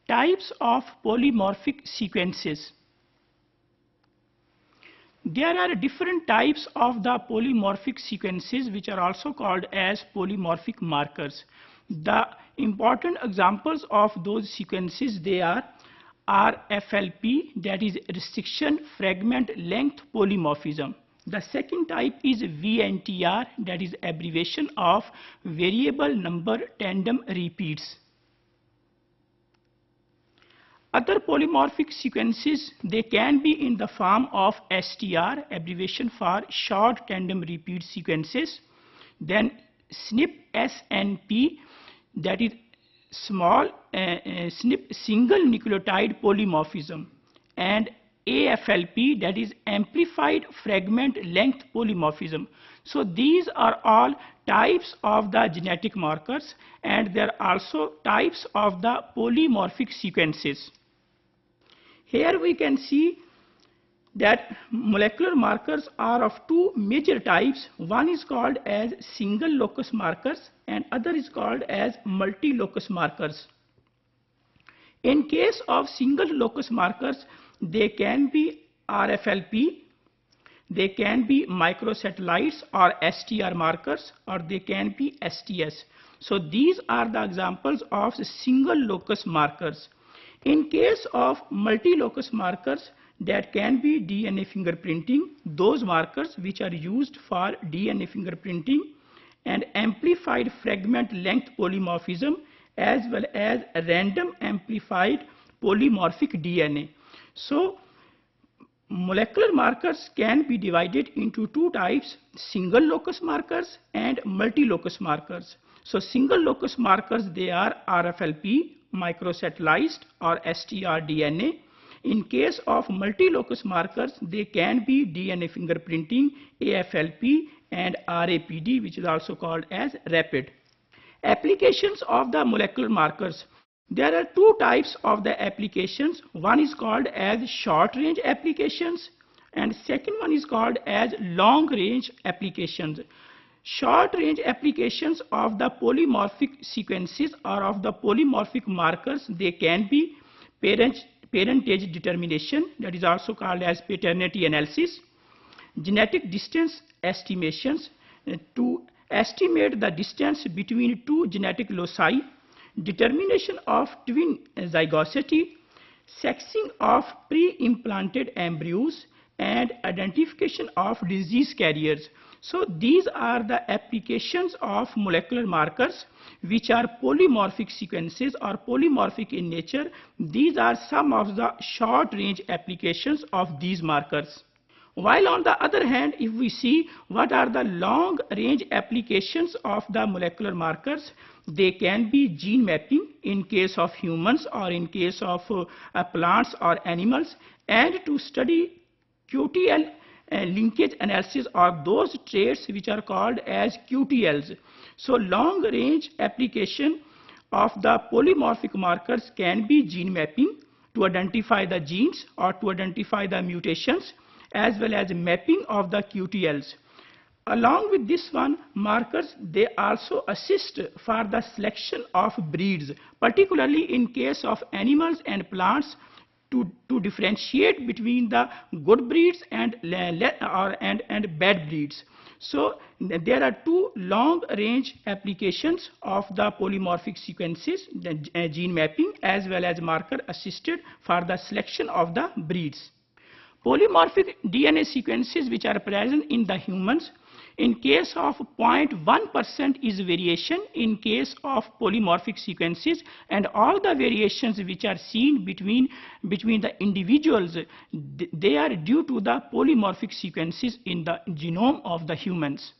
Types of polymorphic sequences. There are different types of the polymorphic sequences which are also called as polymorphic markers. The important examples of those sequences, they are RFLP, that is restriction fragment length polymorphism. The second type is VNTR, that is abbreviation of variable number tandem repeats. Other polymorphic sequences, they can be in the form of STR, abbreviation for short tandem repeat sequences. Then SNP, that is small SNP single nucleotide polymorphism, and AFLP, that is amplified fragment length polymorphism. So these are all types of the genetic markers, and there are also types of the polymorphic sequences. Here we can see that molecular markers are of two major types. One is called as single locus markers and other is called as multi-locus markers. In case of single locus markers, they can be RFLP, they can be microsatellites or STR markers, or they can be STS. So these are the examples of single locus markers. In case of multi-locus markers, that can be DNA fingerprinting, those markers which are used for DNA fingerprinting, and amplified fragment length polymorphism, as well as random amplified polymorphic DNA. So molecular markers can be divided into two types: single locus markers and multi-locus markers. So single locus markers, they are RFLP, microsatellized or STR DNA. In case of multi-locus markers, they can be DNA fingerprinting, AFLP, and RAPD, which is also called as rapid. Applications of the molecular markers. There are two types of the applications. One is called as short range applications and second one is called as long range applications. Short range applications of the polymorphic sequences or of the polymorphic markers, they can be parentage determination, that is also called as paternity analysis, genetic distance estimations to estimate the distance between two genetic loci, determination of twin zygosity, sexing of pre-implanted embryos, and identification of disease carriers. So these are the applications of molecular markers which are polymorphic sequences or polymorphic in nature. These are some of the short range applications of these markers. While on the other hand, if we see what are the long range applications of the molecular markers, they can be gene mapping in case of humans or in case of plants or animals, and to study QTL linkage analysis of those traits which are called as QTLs. So long range application of the polymorphic markers can be gene mapping to identify the genes or to identify the mutations, as well as mapping of the QTLs. Along with this one, markers, they also assist for the selection of breeds, particularly in case of animals and plants, to differentiate between the good breeds and bad breeds. So there are two long range applications of the polymorphic sequences, the gene mapping as well as marker assisted for the selection of the breeds. Polymorphic DNA sequences which are present in the humans, in case of 0.1% is variation in case of polymorphic sequences, and all the variations which are seen between the individuals, they are due to the polymorphic sequences in the genome of the humans.